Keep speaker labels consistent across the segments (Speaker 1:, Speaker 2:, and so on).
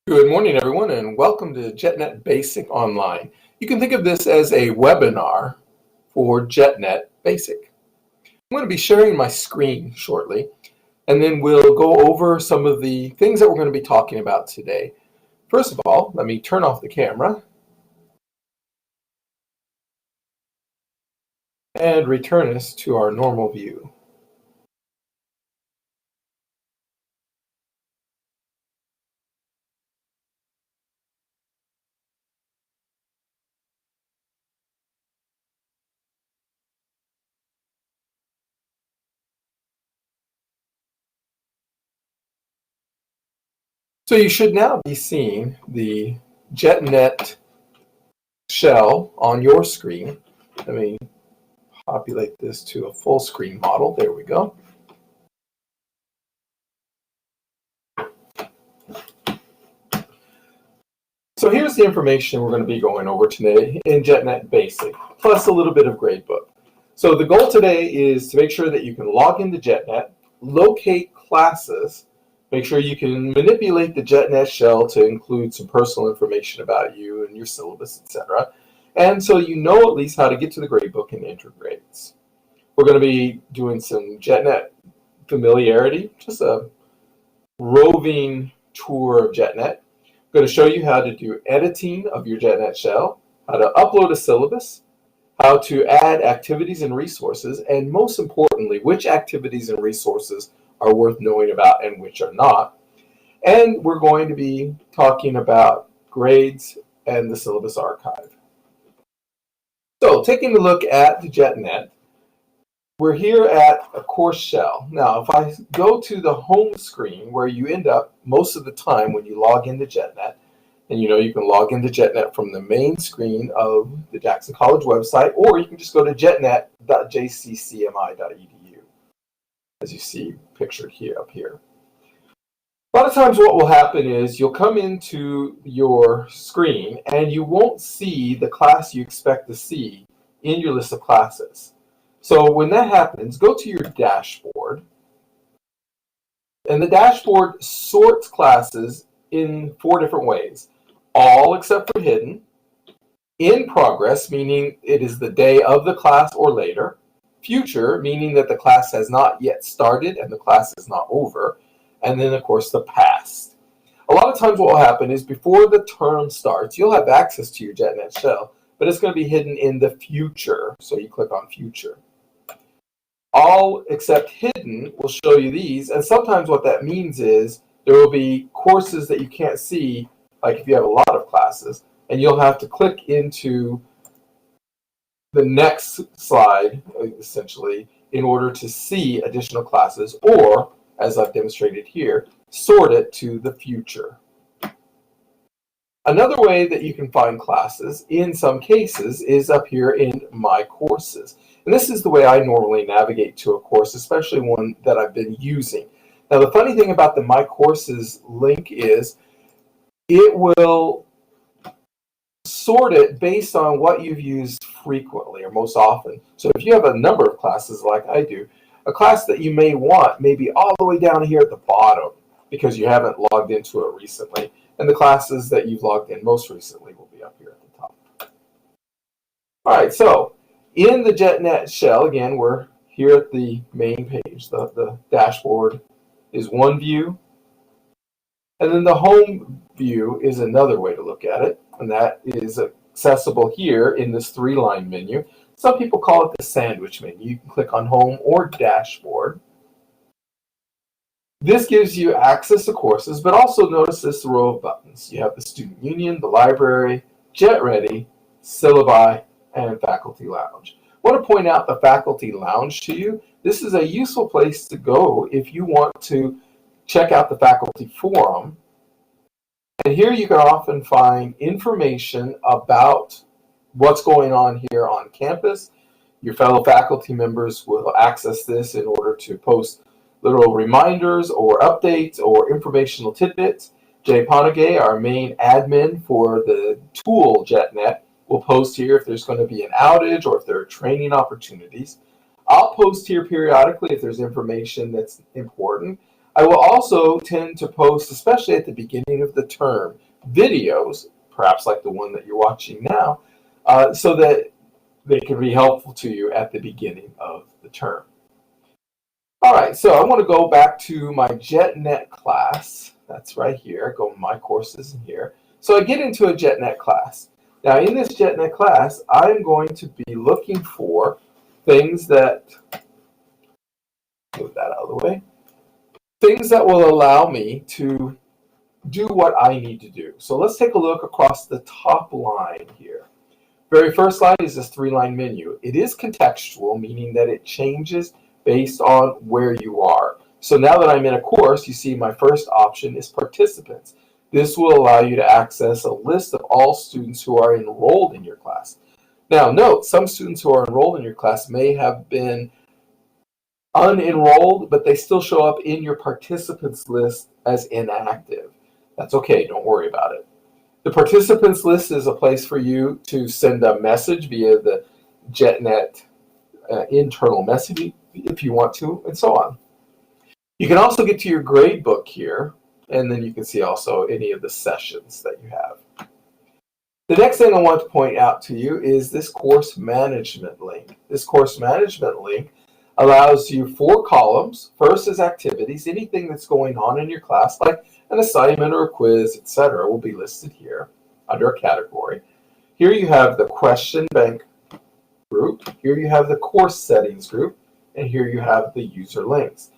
Speaker 1: Good morning, everyone, and welcome to JetNet Basic Online. You can think of this as a webinar for JetNet Basic. I'm going to be sharing my screen shortly, and then we'll go over some of the things that we're going to be talking about today. First of all, let me turn off the camera and return us to our normal view. So you should now be seeing the JetNet shell on your screen. Let me populate this to a full screen model. There we go. So here's the information we're going to be going over today in JetNet Basic, plus a little bit of gradebook. So the goal today is to make sure that you can log into JetNet, locate classes, make sure you can manipulate the JetNet shell to include some personal information about you and your syllabus, etc. And so you know at least how to get to the gradebook and enter grades. We're going to be doing some JetNet familiarity, just a roving tour of JetNet. I'm going to show you how to do editing of your JetNet shell, how to upload a syllabus, how to add activities and resources, and most importantly, which activities and resources are worth knowing about and which are not. And we're going to be talking about grades and the syllabus archive. So taking a look at the JetNet, we're here at a course shell. Now, if I go to the home screen where you end up most of the time when you log into JetNet, and you know you can log into JetNet from the main screen of the Jackson College website, or you can just go to jetnet.jccmi.edu, as you see pictured here up here. A lot of times what will happen is you'll come into your screen and you won't see the class you expect to see in your list of classes. So when that happens, go to your dashboard, and the dashboard sorts classes in 4 different ways. All except for hidden, in progress, meaning it is the day of the class or later, future, meaning that the class has not yet started and the class is not over, and then of course the past. A lot of times what will happen is before the term starts, you'll have access to your JetNet shell, but it's going to be hidden in the future, so you click on future. All except hidden will show you these, and sometimes what that means is there will be courses that you can't see, like if you have a lot of classes, and you'll have to click into the next slide, essentially, in order to see additional classes, or, as I've demonstrated here, sort it to the future. Another way that you can find classes, in some cases, is up here in My Courses. And this is the way I normally navigate to a course, especially one that I've been using. Now, the funny thing about the My Courses link is it will sort it based on what you've used frequently or most often. So if you have a number of classes like I do, a class that you may want may be all the way down here at the bottom because you haven't logged into it recently. And the classes that you've logged in most recently will be up here at the top. All right, so in the JetNet shell, again, we're here at the main page. The dashboard is one view, and then the home view is another way to look at it, and that is accessible here in this 3-line menu. Some people call it the sandwich menu. You can click on home or dashboard. This gives you access to courses, but also notice this row of buttons. You have the Student Union, the Library, Jet Ready, Syllabi, and Faculty Lounge. I want to point out the Faculty Lounge to you. This is a useful place to go if you want to check out the faculty forum. And here you can often find information about what's going on here on campus. Your fellow faculty members will access this in order to post little reminders or updates or informational tidbits. Jay Ponegay, our main admin for the tool JetNet, will post here if there's going to be an outage or if there are training opportunities. I'll post here periodically if there's information that's important. I will also tend to post, especially at the beginning of the term, videos, perhaps like the one that you're watching now, so that they can be helpful to you at the beginning of the term. All right, so I want to go back to my JetNet class. That's right here. Go to my courses in here. So I get into a JetNet class. Now in this JetNet class, I'm going to be looking for things that, move that out of the way, things that will allow me to do what I need to do. So let's take a look across the top line here. Very first line is this 3-line menu. It is contextual, meaning that it changes based on where you are. So now that I'm in a course, you see my first option is participants. This will allow you to access a list of all students who are enrolled in your class. Now note, some students who are enrolled in your class may have been unenrolled, but they still show up in your participants list as inactive. That's okay, don't worry about it. The participants list is a place for you to send a message via the JetNet internal messaging if you want to, and so on. You can also get to your grade book here, and then you can see also any of the sessions that you have. The next thing I want to point out to you is this course management link. This course management link allows you 4 columns. First is activities. Anything that's going on in your class, like an assignment or a quiz, etc., will be listed here under a category. Here you have the question bank group. Here you have the course settings group. And here you have the user links.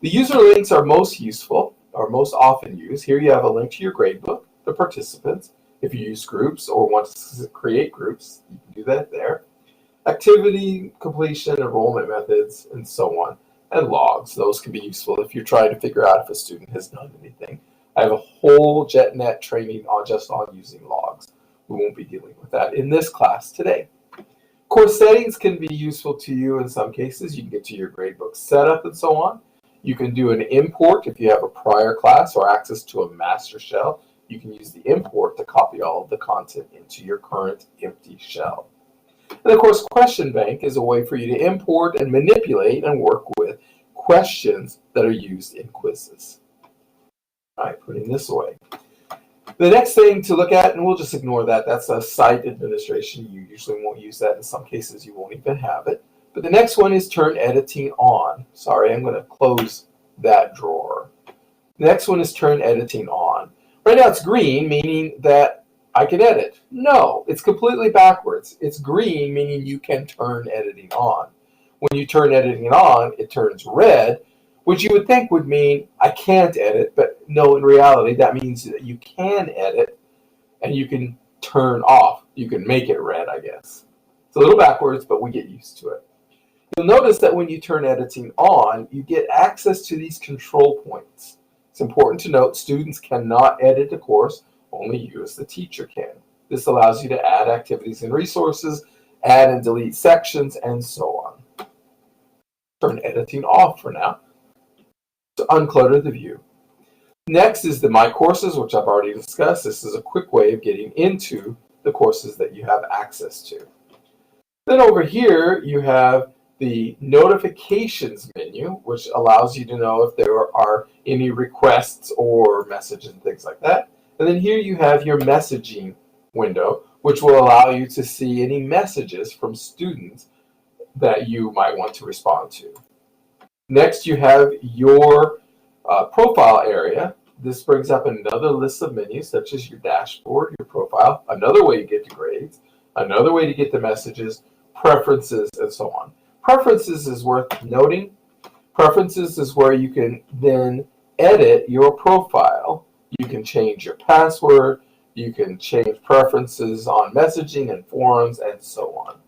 Speaker 1: The user links are most useful, or most often used. Here you have a link to your gradebook, the participants. If you use groups or want to create groups, you can do that there. Activity, completion, enrollment methods, and so on. And logs. Those can be useful if you're trying to figure out if a student has done anything. I have a whole JetNet training just on using logs. We won't be dealing with that in this class today. Course settings can be useful to you in some cases. You can get to your gradebook setup and so on. You can do an import if you have a prior class or access to a master shell. You can use the import to copy all of the content into your current empty shell. And of course, question bank is a way for you to import and manipulate and work with questions that are used in quizzes. All right, putting this away. The next thing to look at, and we'll just ignore that, that's a site administration. You usually won't use that. In some cases, you won't even have it. But the next one is turn editing on. Sorry, I'm going to close that drawer. The next one is turn editing on. Right now it's green, meaning that I can edit. No, it's completely backwards. It's green, meaning you can turn editing on. When you turn editing on, it turns red, which you would think would mean I can't edit, but no, in reality, that means that you can edit and you can turn off. You can make it red, I guess. It's a little backwards, but we get used to it. You'll notice that when you turn editing on, you get access to these control points. It's important to note students cannot edit a course, only you as the teacher can. This allows you to add activities and resources, add and delete sections, and so on. Turn editing off for now to unclutter the view. Next is the My Courses, which I've already discussed. This is a quick way of getting into the courses that you have access to. Then over here, you have the notifications menu, which allows you to know if there are any requests or messages and things like that. And then here you have your messaging window, which will allow you to see any messages from students that you might want to respond to. Next, you have your profile area. This brings up another list of menus, such as your dashboard, your profile, another way to get to grades, another way to get the messages, preferences, and so on. Preferences is worth noting. Preferences is where you can then edit your profile. You can change your password. You can change preferences on messaging and forums and so on.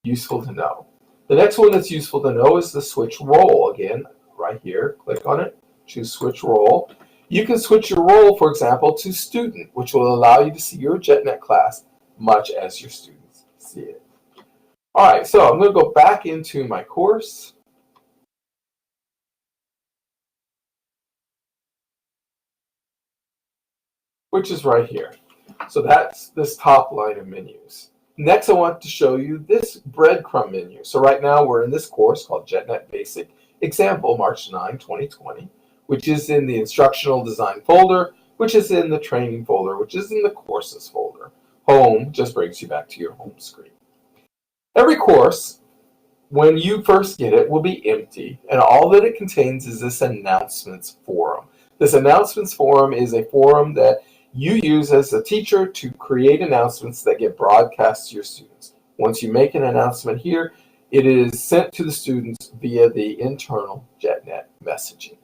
Speaker 1: Useful to know. The next one that's useful to know is the switch role. Again, right here, click on it, choose switch role. You can switch your role, for example, to student, which will allow you to see your JetNet class much as your students see it. All right, so I'm going to go back into my course. Which is right here. So that's this top line of menus. Next, I want to show you this breadcrumb menu. So right now we're in this course called JetNet Basic Example, March 9, 2020. which is in the instructional design folder, which is in the training folder, which is in the courses folder. Home just brings you back to your home screen. Every course, when you first get it, will be empty, and all that it contains is this announcements forum. This announcements forum is a forum that you use as a teacher to create announcements that get broadcast to your students. Once you make an announcement here, it is sent to the students via the internal JetNet messaging.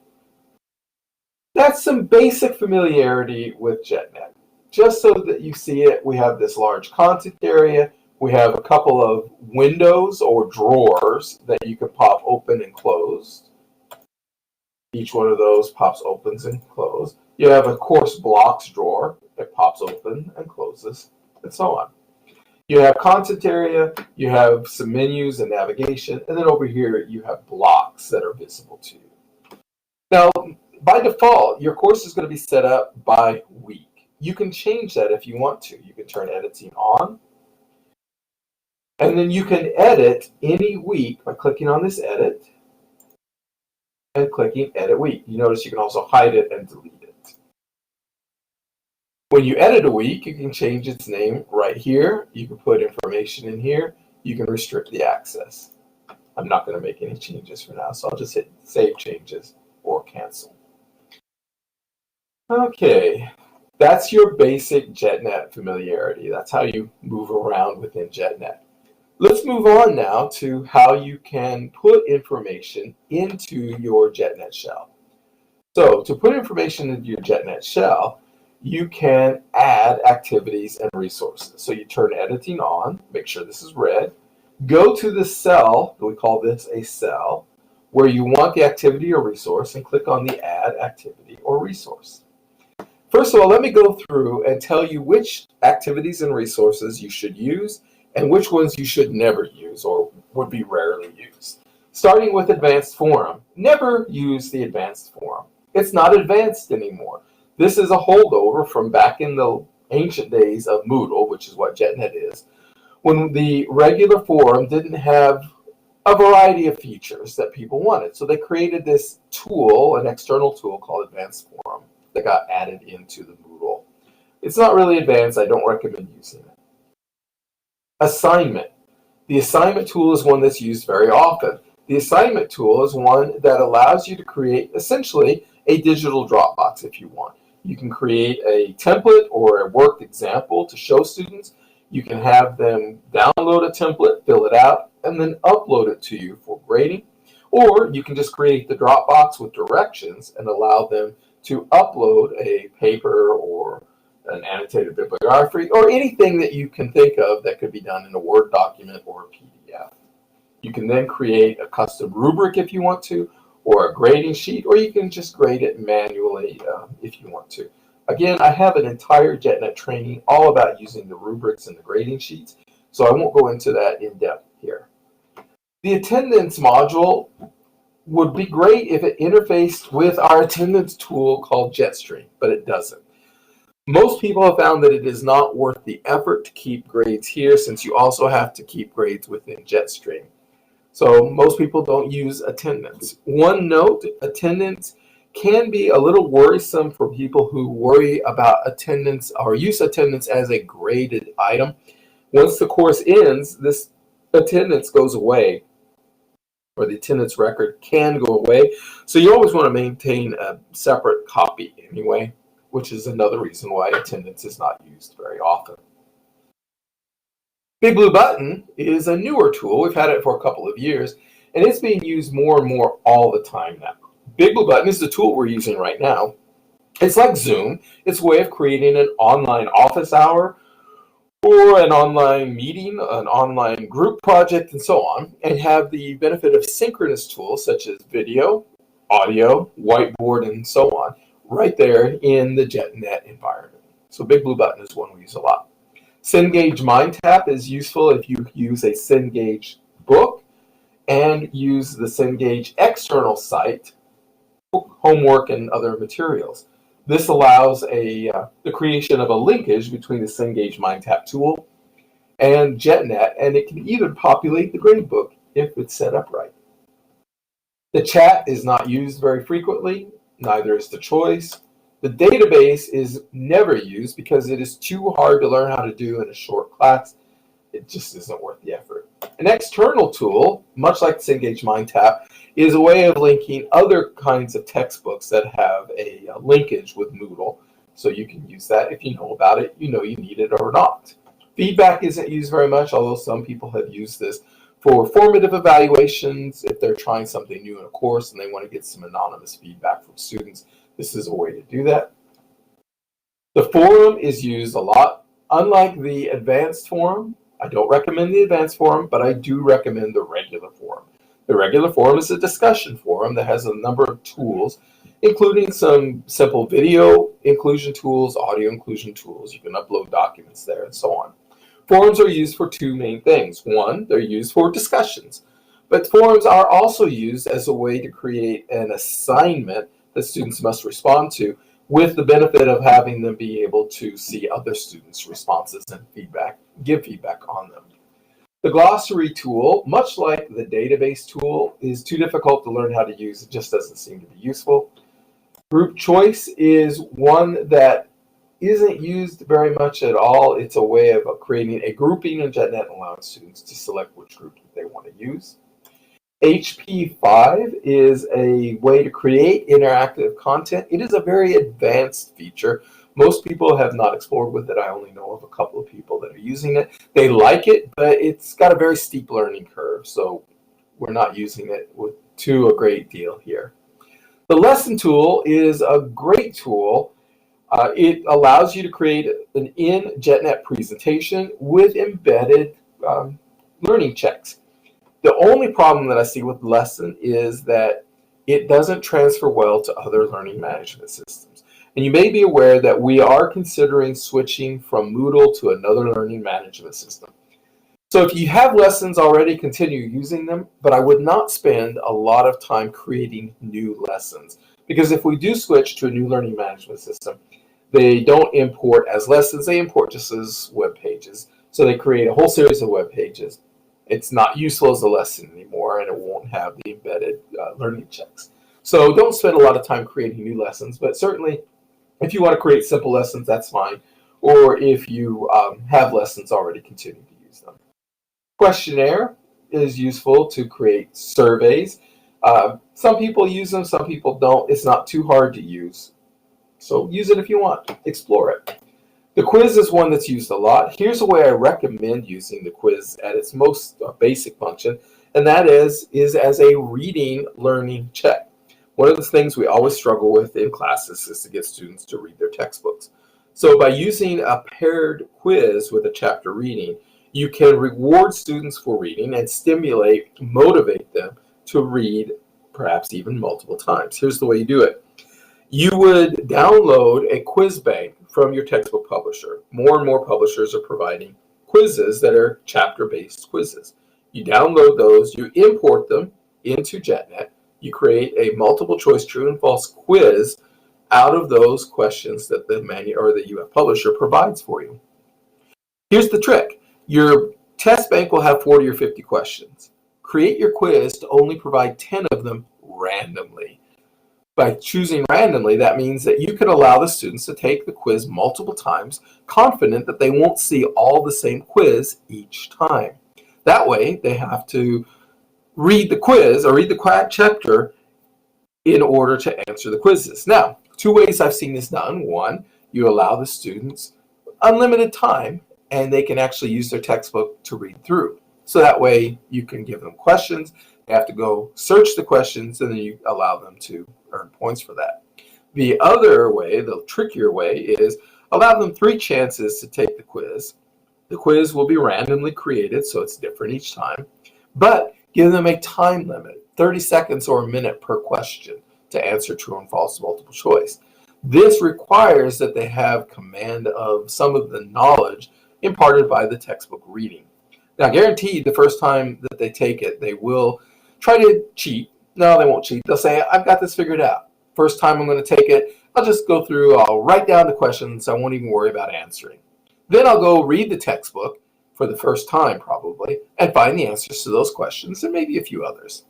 Speaker 1: That's some basic familiarity with JetNet. Just so that you see it, we have this large content area. We have a couple of windows or drawers that you can pop open and close. Each one of those pops opens and closes. You have a course blocks drawer. It pops open and closes, and so on. You have content area, you have some menus and navigation, and then over here you have blocks that are visible to you. Now, by default, your course is going to be set up by week. You can change that if you want to. You can turn editing on, and then you can edit any week by clicking on this edit and clicking edit week. You notice you can also hide it and delete it. When you edit a week, you can change its name right here. You can put information in here. You can restrict the access. I'm not going to make any changes for now, so I'll just hit Save Changes or Cancel. Okay, that's your basic JetNet familiarity. That's how you move around within JetNet. Let's move on now to how you can put information into your JetNet shell. So to put information into your JetNet shell, you can add activities and resources. So you turn editing on, make sure this is red, go to the cell, we call this a cell, where you want the activity or resource, and click on the add activity or resource. First of all, let me go through and tell you which activities and resources you should use and which ones you should never use or would be rarely used. Starting with advanced forum, never use the advanced forum. It's not advanced anymore. This is a holdover from back in the ancient days of Moodle, which is what JetNet is, when the regular forum didn't have a variety of features that people wanted. So they created this tool, an external tool called Advanced Forum, that got added into the Moodle. It's not really advanced. I don't recommend using it. Assignment. The assignment tool is one that's used very often. The assignment tool is one that allows you to create essentially a digital Dropbox if you want. You can create a template or a worked example to show students. You can have them download a template, fill it out, and then upload it to you for grading. Or you can just create the Dropbox with directions and allow them to upload a paper or an annotated bibliography or anything that you can think of that could be done in a Word document or a PDF. You can then create a custom rubric if you want to, or a grading sheet, or you can just grade it manually if you want to. Again, I have an entire JetNet training all about using the rubrics and the grading sheets, so I won't go into that in depth here. The attendance module would be great if it interfaced with our attendance tool called JetStream, but it doesn't. Most people have found that it is not worth the effort to keep grades here, since you also have to keep grades within JetStream. So most people don't use attendance. One note, attendance can be a little worrisome for people who worry about attendance or use attendance as a graded item. Once the course ends, this attendance goes away, or the attendance record can go away. So you always want to maintain a separate copy anyway, which is another reason why attendance is not used very often. Big Blue Button is a newer tool. We've had it for a couple of years, and it's being used more and more all the time now. Big Blue Button is the tool we're using right now. It's like Zoom. It's a way of creating an online office hour or an online meeting, an online group project, and so on, and have the benefit of synchronous tools such as video, audio, whiteboard, and so on, right there in the JetNet environment. So Big Blue Button is one we use a lot. Cengage MindTap is useful if you use a Cengage book and use the Cengage external site for homework and other materials. This allows the creation of a linkage between the Cengage MindTap tool and JetNet, and it can even populate the gradebook if it's set up right. The chat is not used very frequently. neither is the choice. The database is never used because it is too hard to learn how to do in a short class. It just isn't worth the effort. An external tool, much like the Cengage MindTap, is a way of linking other kinds of textbooks that have a linkage with Moodle. So you can use that if you know about it, you know you need it or not. Feedback isn't used very much, although some people have used this for formative evaluations. If they're trying something new in a course and they want to get some anonymous feedback from students, this is a way to do that. The forum is used a lot. Unlike the advanced forum, I don't recommend the advanced forum, but I do recommend the regular forum. The regular forum is a discussion forum that has a number of tools, including some simple video inclusion tools, audio inclusion tools. You can upload documents there and so on. Forums are used for two main things. One, they're used for discussions, but forums are also used as a way to create an assignment that students must respond to, with the benefit of having them be able to see other students' responses and feedback, give feedback on them. The glossary tool, much like the database tool, is too difficult to learn how to use. It just doesn't seem to be useful. Group choice is one that isn't used very much at all. It's a way of creating a grouping in JetNet and allowing students to select which group they want to use. HP5 is a way to create interactive content. It is a very advanced feature. Most people have not explored with it. I only know of a couple of people that are using it. They like it, but it's got a very steep learning curve, so we're not using it to a great deal here. The lesson tool is a great tool. It allows you to create an in-JetNet presentation with embedded learning checks. The only problem that I see with Lesson is that it doesn't transfer well to other learning management systems. And you may be aware that we are considering switching from Moodle to another learning management system. So if you have lessons already, continue using them, but I would not spend a lot of time creating new lessons. Because if we do switch to a new learning management system, they don't import as lessons, they import just as web pages. So they create a whole series of web pages. It's not useful as a lesson anymore, and it won't have the embedded learning checks. So don't spend a lot of time creating new lessons, but certainly if you want to create simple lessons, that's fine. Or if you have lessons already, continue to use them. Questionnaire is useful to create surveys. Some people use them, some people don't. It's not too hard to use. So use it if you want. Explore it. The quiz is one that's used a lot. Here's a way I recommend using the quiz at its most basic function, and that is as a reading learning check. One of the things we always struggle with in classes is to get students to read their textbooks. So by using a paired quiz with a chapter reading, you can reward students for reading and motivate them to read perhaps even multiple times. Here's the way you do it. You would download a quiz bank from your textbook publisher. More and more publishers are providing quizzes that are chapter-based quizzes. You download those, you import them into JetNet, you create a multiple choice true and false quiz out of those questions that the UF publisher provides for you. Here's the trick. Your test bank will have 40 or 50 questions. Create your quiz to only provide 10 of them randomly. By choosing randomly, that means that you can allow the students to take the quiz multiple times, confident that they won't see all the same quiz each time. That way, they have to read the quiz or read the chapter in order to answer the quizzes. Now, two ways I've seen this done. One, you allow the students unlimited time, and they can actually use their textbook to read through. So that way, you can give them questions. They have to go search the questions, and then you allow them to earn points for that. The other way, the trickier way, is allow them 3 chances to take the quiz. The quiz will be randomly created, so it's different each time, but give them a time limit, 30 seconds or a minute per question to answer true and false multiple choice. This requires that they have command of some of the knowledge imparted by the textbook reading. Now, guaranteed the first time that they take it, they will try to cheat. No, they won't cheat. They'll say, I've got this figured out. First time I'm going to take it, I'll just go through, I'll write down the questions, I won't even worry about answering. Then I'll go read the textbook for the first time probably and find the answers to those questions and maybe a few others.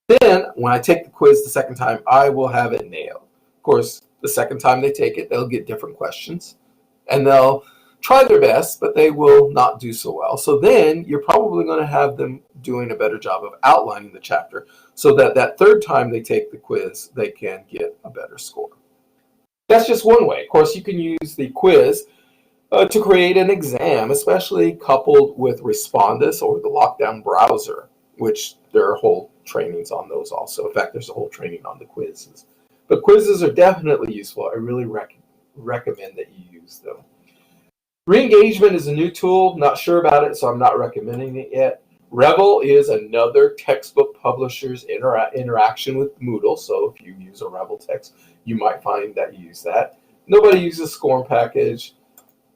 Speaker 1: Then when I take the quiz the second time, I will have it nailed. Of course, the second time they take it, they'll get different questions, and they'll try their best, but they will not do so well. So then you're probably going to have them doing a better job of outlining the chapter so that that third time they take the quiz, they can get a better score. That's just one way. Of course, you can use the quiz to create an exam, especially coupled with Respondus or the lockdown browser, which there are whole trainings on those also. In fact, there's a whole training on the quizzes. But quizzes are definitely useful. I really recommend that you use them. Re-engagement is a new tool. Not sure about it, so I'm not recommending it yet. Revel is another textbook publisher's interaction with Moodle. So if you use a Revel text, you might find that you use that. Nobody uses SCORM package.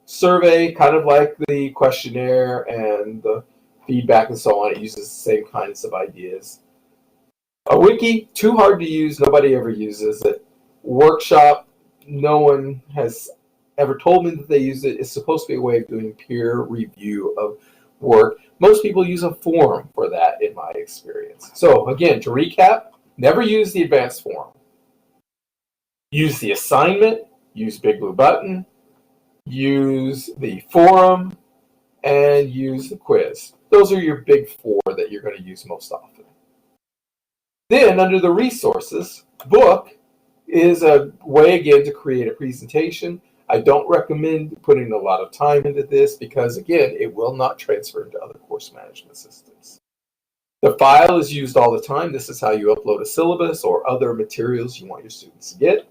Speaker 1: Survey, kind of like the questionnaire and the feedback and so on. It uses the same kinds of ideas. A wiki, too hard to use. Nobody ever uses it. Workshop, no one has ever told me that they use it. It's supposed to be a way of doing peer review of work. Most people use a forum for that, in my experience. So again, to recap, never use the advanced forum. Use the assignment, use Big Blue Button, use the forum, and use the quiz. Those are your big four that you're going to use most often. Then under the resources, book is a way again to create a presentation. I don't recommend putting a lot of time into this because again, it will not transfer into other course management systems. The file is used all the time. This is how you upload a syllabus or other materials you want your students to get.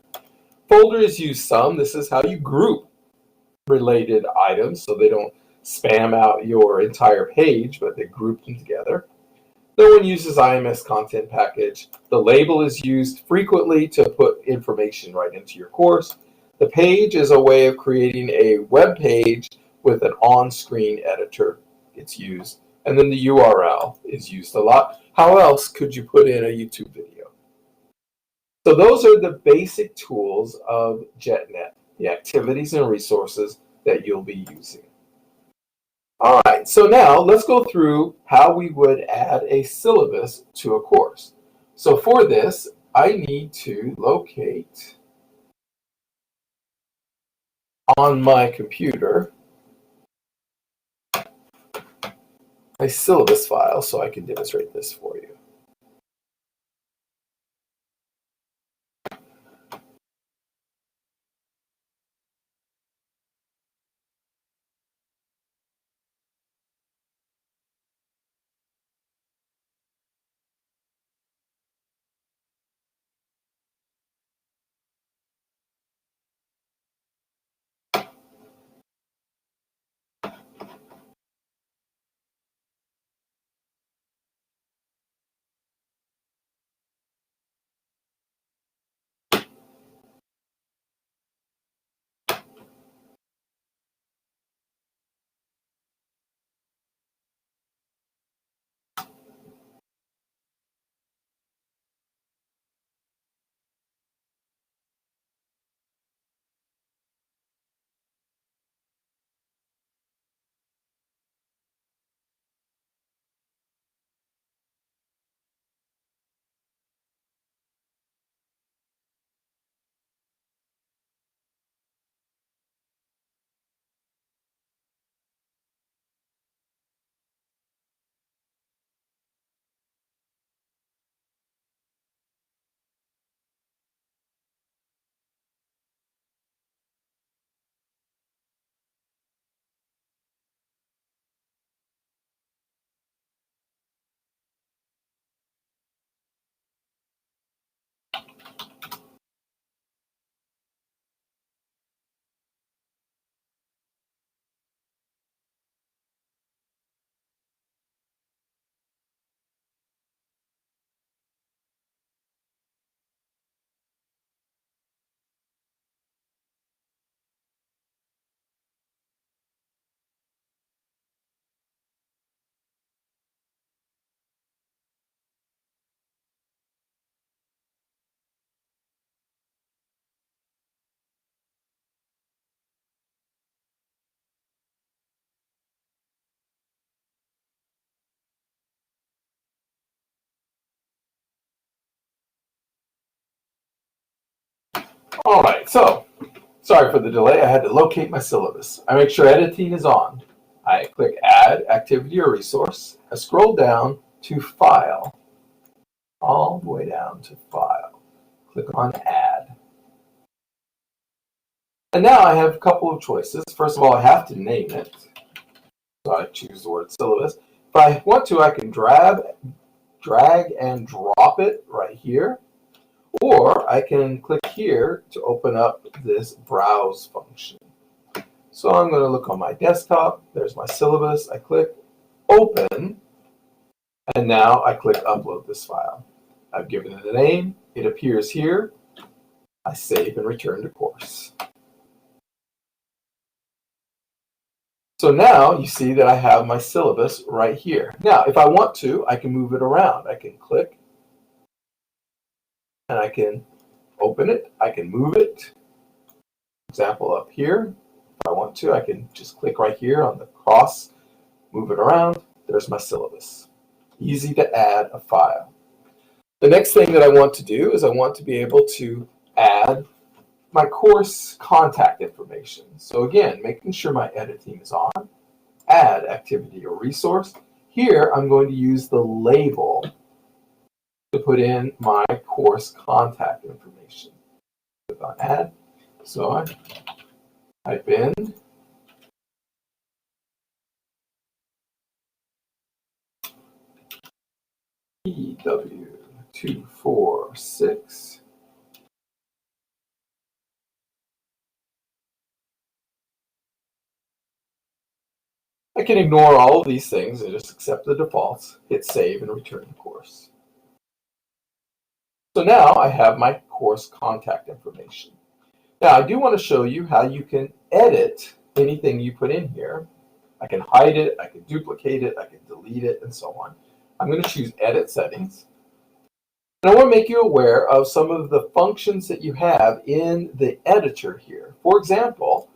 Speaker 1: Folder is used some. This is how you group related items so they don't spam out your entire page, but they group them together. No one uses IMS content package. The label is used frequently to put information right into your course. The page is a way of creating a web page with an on-screen editor. It's used. And then the URL is used a lot. How else could you put in a YouTube video? So those are the basic tools of JetNet, the activities and resources that you'll be using. All right, so now let's go through how we would add a syllabus to a course. So for this, I need to locate on my computer a syllabus file so I can demonstrate this for you. All right, so sorry for the delay. I had to locate my syllabus. I make sure editing is on. I click Add Activity or Resource. I scroll down to File, all the way down to File. Click on Add. And now I have a couple of choices. First of all, I have to name it. So I choose the word syllabus. If I want to, I can drag and drop it right here. Or I can click here to open up this browse function. So I'm going to look on my desktop. There's my syllabus. I click open, and now I click upload this file. I've given it a name. It appears here. I save and return to course. So now you see that I have my syllabus right here. Now, if I want to, I can move it around. I can click, and I can open it. I can move it. Example up here. If I want to, I can just click right here on the cross, move it around. There's my syllabus. Easy to add a file. The next thing that I want to do is I want to be able to add my course contact information. So again, making sure my editing is on. Add activity or resource. Here, I'm going to use the label to put in my course contact information. Click on Add. So I type in EW246. I can ignore all of these things and just accept the defaults, hit save, and return to course. So now I have my course contact information. Now I do want to show you how you can edit anything you put in here. I can hide it, I can duplicate it, I can delete it, and so on. I'm going to choose Edit Settings. And I want to make you aware of some of the functions that you have in the editor here. For example,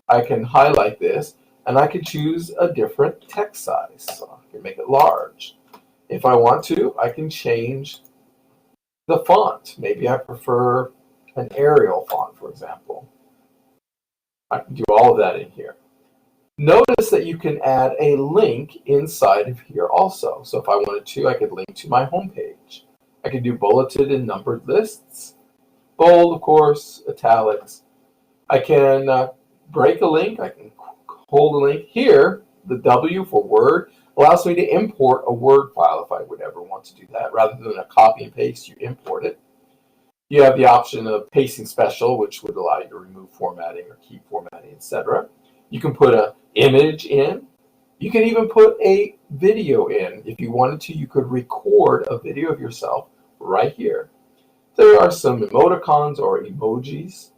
Speaker 1: I can highlight this, and I can choose a different text size. So I can make it large. If I want to, I can change the font. Maybe I prefer an Arial font, for example. I can do all of that in here. Notice that you can add a link inside of here also. So if I wanted to, I could link to my home page. I could do bulleted and numbered lists, bold, of course, italics. I can break a link. I can hold a link. Here, the W for Word allows me to import a Word file if I would ever want to do that. Rather than a copy and paste, you import it. You have the option of pasting special, which would allow you to remove formatting or keep formatting, etc. You can put an image in. You can even put a video in. If you wanted to, you could record a video of yourself right here. There are some emoticons or emojis.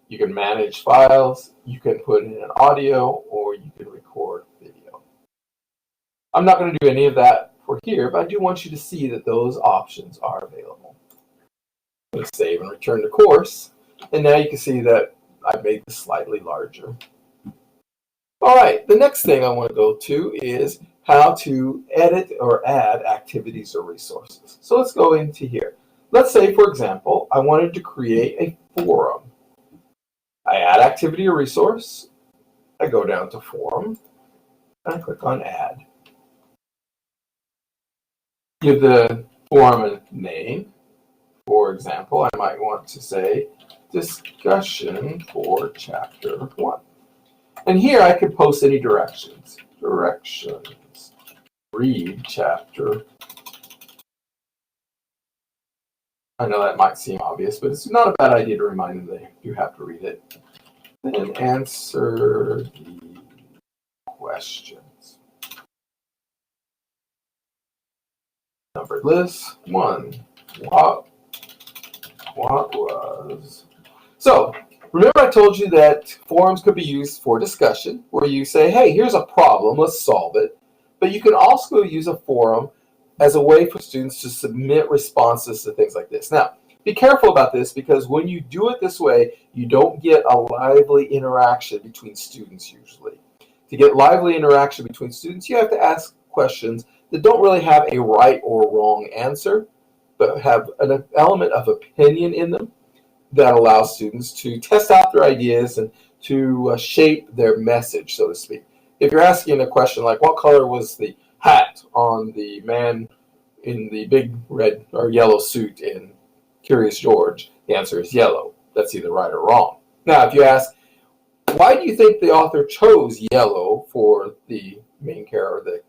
Speaker 1: You can manage files. You can put in an audio, or you can record video. I'm not going to do any of that for here, but I do want you to see that those options are available. I'm going to save and return to course. And now you can see that I've made this slightly larger. All right, the next thing I want to go to is how to edit or add activities or resources. So let's go into here. Let's say, for example, I wanted to create a forum. I add activity or resource. I go down to forum, and I click on Add. Give the forum a name. For example, I might want to say discussion for chapter 1. And here I could post any directions. Directions. Read chapter. I know that might seem obvious, but it's not a bad idea to remind them that you have to read it. Then answer the questions. Numbered list. 1. What was... So, remember I told you that forums could be used for discussion, where you say, hey, here's a problem, let's solve it. But you can also use a forum as a way for students to submit responses to things like this. Now, be careful about this, because when you do it this way, you don't get a lively interaction between students usually. To get lively interaction between students, you have to ask questions that don't really have a right or wrong answer, but have an element of opinion in them. that allows students to test out their ideas and to shape their message, so to speak. If you're asking a question like, what color was the hat on the man in the big red or yellow suit in Curious George, the answer is yellow. That's either right or wrong. Now, if you ask, why do you think the author chose yellow for the main character, or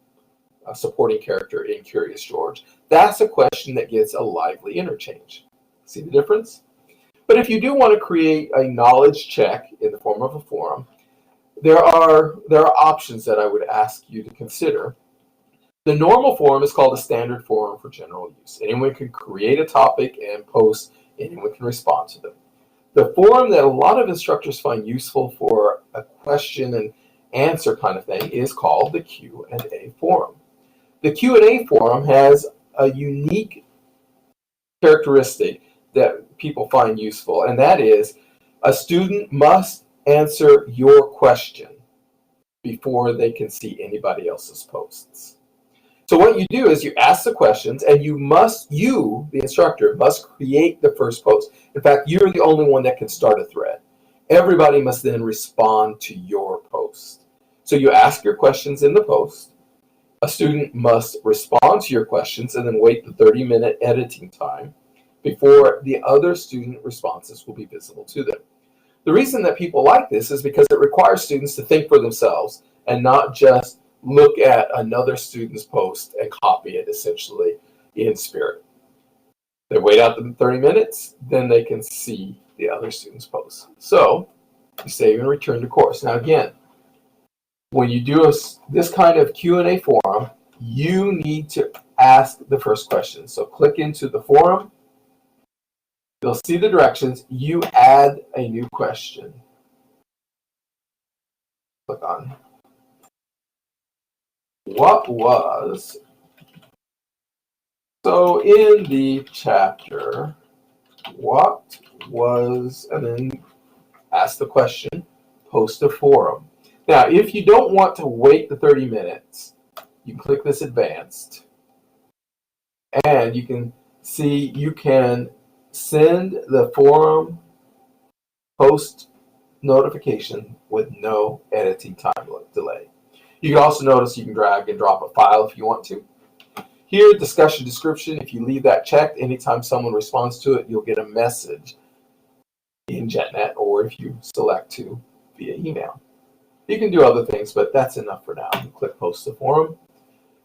Speaker 1: the supporting character in Curious George? That's a question that gets a lively interchange. See the difference? But if you do want to create a knowledge check in the form of a forum, there are options that I would ask you to consider. The normal forum is called a standard forum for general use. Anyone can create a topic and post, anyone can respond to them. The forum that a lot of instructors find useful for a question and answer kind of thing is called the Q&A forum. The Q&A forum has a unique characteristic that people find useful, and that is a student must answer your question before they can see anybody else's posts. So what you do is you ask the questions, and you, the instructor, must create the first post. In fact, you're the only one that can start a thread. Everybody must then respond to your post. So you ask your questions in the post. A student must respond to your questions and then wait the 30-minute editing time before the other student responses will be visible to them. The reason that people like this is because it requires students to think for themselves and not just look at another student's post and copy it essentially in spirit. They wait out the 30 minutes, then they can see the other student's post. So you save and return to course. Now again, when you do this kind of Q&A forum, you need to ask the first question. So click into the forum. You'll see the directions. You add a new question. Click on what was. So in the chapter, what was, and then ask the question, post a forum. Now, if you don't want to wait the 30 minutes, you can click this advanced, and you can see you can send the forum post notification with no editing time delay. You can also notice you can drag and drop a file if you want to. Here, discussion description, if you leave that checked, anytime someone responds to it, you'll get a message in JetNet, or if you select to via email. You can do other things, but that's enough for now. You click post the forum,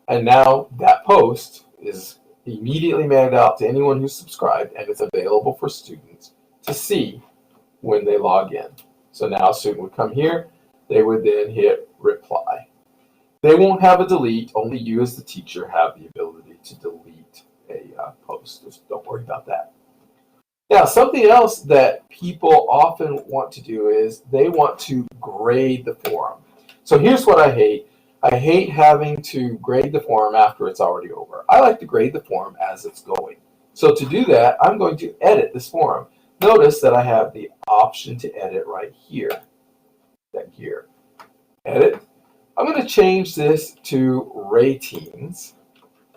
Speaker 1: and now that post is immediately mailed out to anyone who's subscribed, and it's available for students to see when they log in. So now a student would come here, they would then hit reply. They won't have a delete, only you as the teacher have the ability to delete a post. Just don't worry about that. Now, something else that people often want to do is they want to grade the forum. So here's what I hate. I hate having to grade the forum after it's already over. I like to grade the forum as it's going. So to do that, I'm going to edit this forum. Notice that I have the option to edit right here. Here. Edit. I'm going to change this to ratings.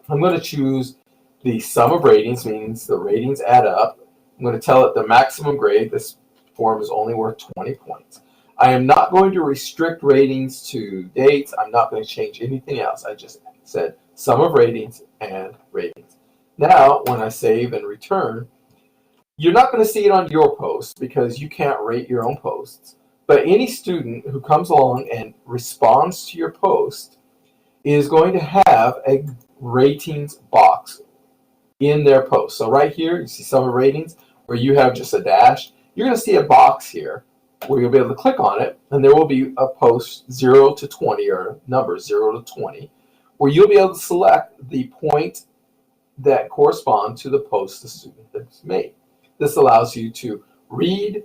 Speaker 1: I'm going to choose the sum of ratings, means the ratings add up. I'm going to tell it the maximum grade. This form is only worth 20 points. I am not going to restrict ratings to dates. I'm not going to change anything else. I just said sum of ratings and ratings. Now, when I save and return, you're not going to see it on your post because you can't rate your own posts. But any student who comes along and responds to your post is going to have a ratings box in their post. So right here, you see sum of ratings where you have just a dash. You're going to see a box here where you'll be able to click on it, and there will be a post 0 to 20, or numbers 0 to 20, where you'll be able to select the point that correspond to the post the student has made. This allows you to read,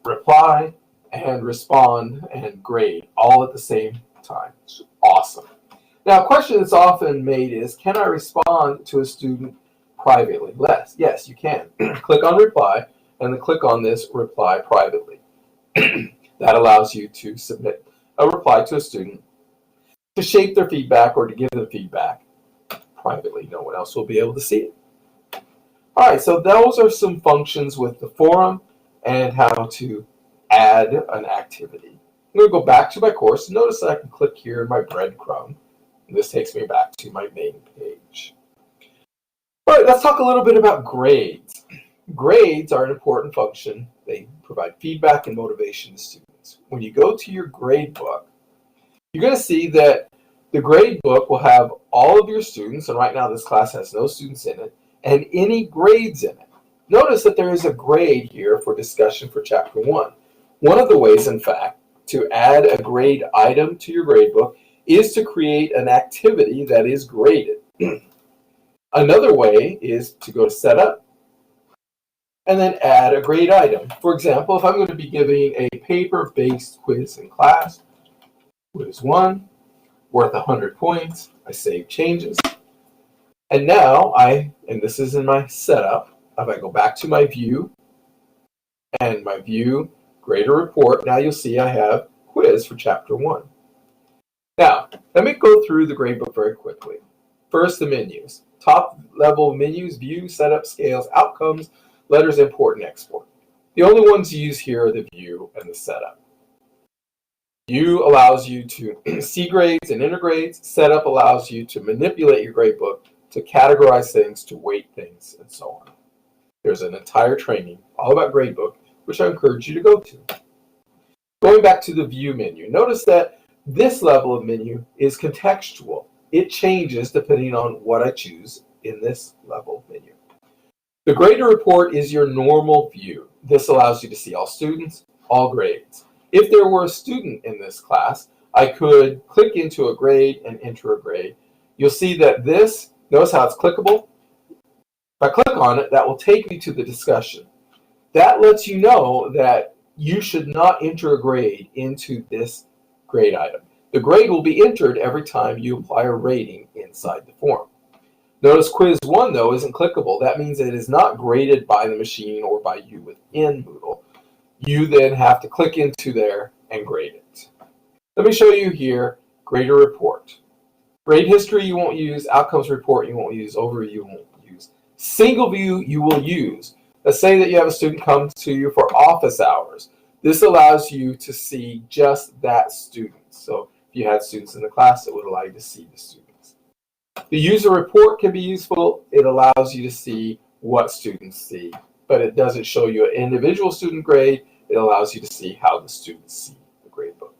Speaker 1: reply, and respond and grade all at the same time. It's awesome. Now, a question that's often made is, can I respond to a student privately? Yes, you can. Click on reply, and then click on this reply privately. That allows you to submit a reply to a student to shape their feedback or to give them feedback privately. No one else will be able to see it. All right, so those are some functions with the forum, and how to add an activity. I'm going to go back to my course. Notice that I can click here in my breadcrumb. And this takes me back to my main page. All right, let's talk a little bit about grades. Grades are an important function. They provide feedback and motivation to students. When you go to your grade book, you're going to see that the grade book will have all of your students, and right now this class has no students in it, and any grades in it. Notice that there is a grade here for discussion for Chapter 1. One of the ways, in fact, to add a grade item to your grade book is to create an activity that is graded. Another way is to go to Setup and then add a grade item. For example, if I'm going to be giving a paper-based quiz in class, quiz 1, worth 100 points, I save changes. And now and this is in my setup, if I go back to my view, and my view, grade or report, now you'll see I have quiz for Chapter 1. Now, let me go through the gradebook very quickly. First, the menus. Top level menus, view, setup, scales, outcomes, letters, import, and export. The only ones used here are the view and the setup. View allows you to see grades and enter grades. Setup allows you to manipulate your gradebook, to categorize things, to weight things, and so on. There's an entire training all about gradebook, which I encourage you to go to. Going back to the view menu, notice that this level of menu is contextual. It changes depending on what I choose in this level menu. The grade or report is your normal view. This allows you to see all students, all grades. If there were a student in this class, I could click into a grade and enter a grade. You'll see that this, notice how it's clickable? If I click on it, that will take me to the discussion. That lets you know that you should not enter a grade into this grade item. The grade will be entered every time you apply a rating inside the form. Notice quiz 1, though, isn't clickable. That means it is not graded by the machine or by you within Moodle. You then have to click into there and grade it. Let me show you here, grade or report. Grade history you won't use, outcomes report you won't use, overview you won't use. Single view you will use. Let's say that you have a student come to you for office hours. This allows you to see just that student. So if you had students in the class, it would allow you to see the students. The user report can be useful. It allows you to see what students see, but it doesn't show you an individual student grade. It allows you to see how the students see the gradebook.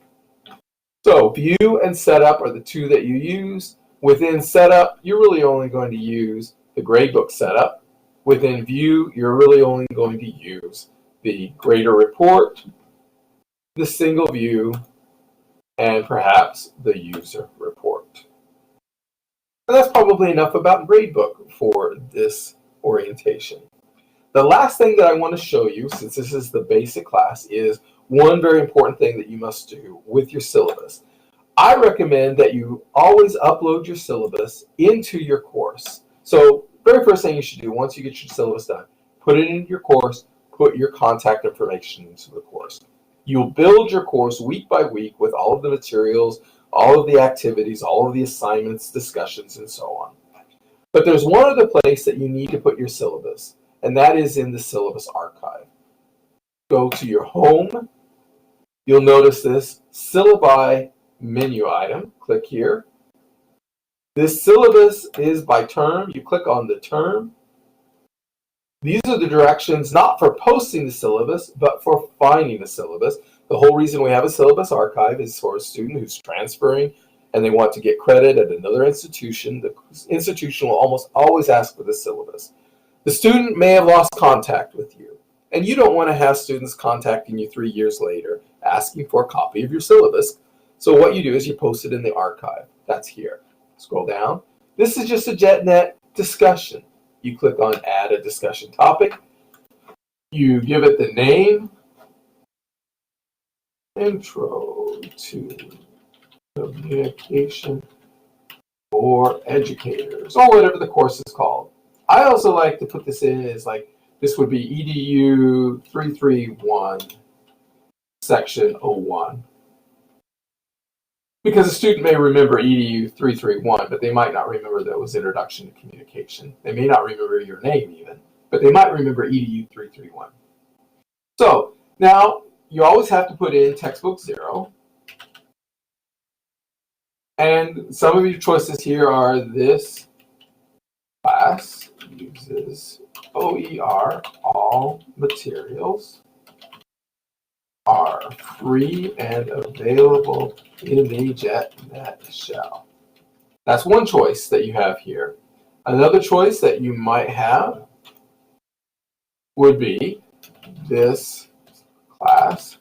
Speaker 1: So view and setup are the two that you use. Within setup, you're really only going to use the gradebook setup. Within view, you're really only going to use the grade or report, the single view, and perhaps the user report. And that's probably enough about gradebook for this orientation. The last thing that I want to show you, since this is the basic class, is one very important thing that you must do with your syllabus. I recommend that you always upload your syllabus into your course. So very first thing you should do once you get your syllabus done, put it into your course, put your contact information into the course. You'll build your course week by week with all of the materials, all of the activities, all of the assignments, discussions, and so on. But there's one other place that you need to put your syllabus, and that is in the syllabus archive. Go to your home. You'll notice this syllabi menu item. Click here. This syllabus is by term. You click on the term. These are the directions not for posting the syllabus, but for finding the syllabus. The whole reason we have a syllabus archive is for a student who's transferring and they want to get credit at another institution. The institution will almost always ask for the syllabus. The student may have lost contact with you, and you don't want to have students contacting you 3 years later asking for a copy of your syllabus. So what you do is you post it in the archive. That's here. Scroll down. This is just a JetNet discussion. You click on Add a Discussion Topic. You give it the name, Intro to Communication for Educators, or whatever the course is called. I also like to put this in as like, this would be EDU 331, Section 01. Because a student may remember EDU 331, but they might not remember that it was Introduction to Communication. They may not remember your name even, but they might remember EDU 331. So now you always have to put in textbook 0. And some of your choices here are this class uses OER. All materials are free and available in the JetNet shell. That's one choice that you have here. Another choice that you might have would be this class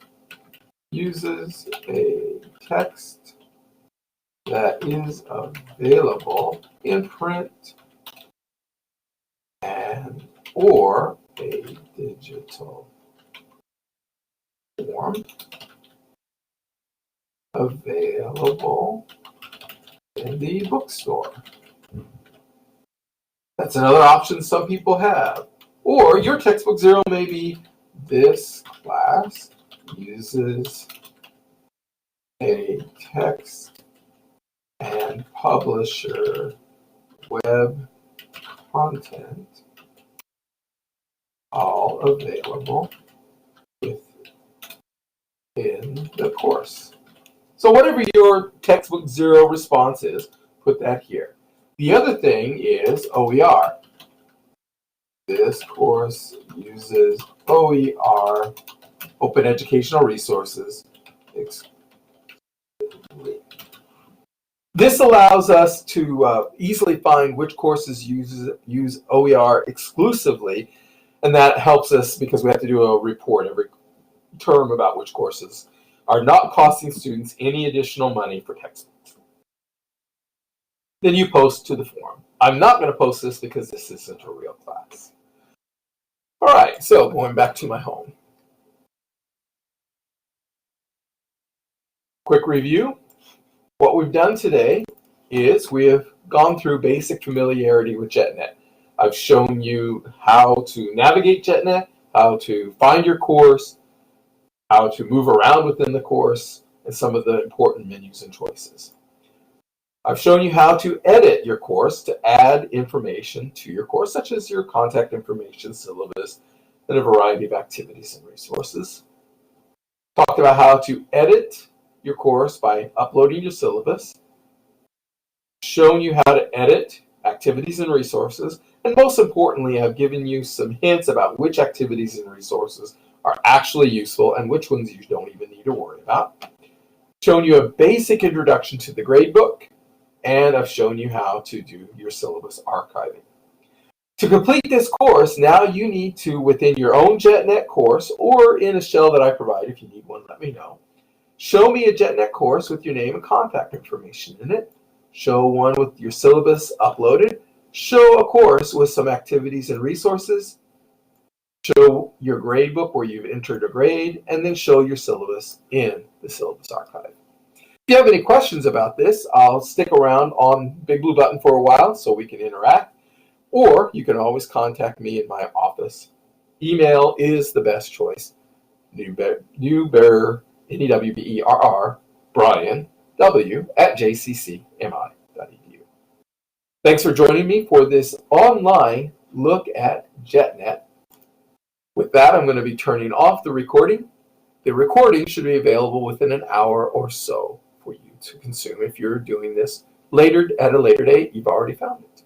Speaker 1: uses a text that is available in print and or a digital form available in the bookstore. That's another option some people have. Or your textbook 0 may be this class uses a text and publisher web content all available within the course. So whatever your textbook 0 response is, put that here. The other thing is OER. This course uses OER, Open Educational Resources. This allows us to easily find which courses use OER exclusively, and that helps us because we have to do a report every term about which courses are not costing students any additional money for textbooks. Then you post to the forum. I'm not going to post this because this isn't a real class. All right, so going back to my home. Quick review. What we've done today is we have gone through basic familiarity with JetNet. I've shown you how to navigate JetNet, how to find your course, how to move around within the course, and some of the important menus and choices. I've shown you how to edit your course to add information to your course, such as your contact information, syllabus, and a variety of activities and resources. Talked about how to edit your course by uploading your syllabus, shown you how to edit activities and resources, and most importantly, I've given you some hints about which activities and resources are actually useful and which ones you don't even need to worry about. Shown you a basic introduction to the gradebook, and I've shown you how to do your syllabus archiving. To complete this course, now you need to, within your own JetNet course or in a shell that I provide, if you need one, let me know. Show me a JetNet course with your name and contact information in it. Show one with your syllabus uploaded. Show a course with some activities and resources. Show your gradebook where you've entered a grade, and then show your syllabus in the syllabus archive. If you have any questions about this, I'll stick around on Big Blue Button for a while so we can interact, or you can always contact me in my office. Email is the best choice. Newberr, N-E-W-B-E-R-R, Brian, W, at jccmi.edu. Thanks for joining me for this online look at JetNet. With that, I'm going to be turning off the recording. The recording should be available within an hour or so for you to consume. If you're doing this later at a later date, you've already found it.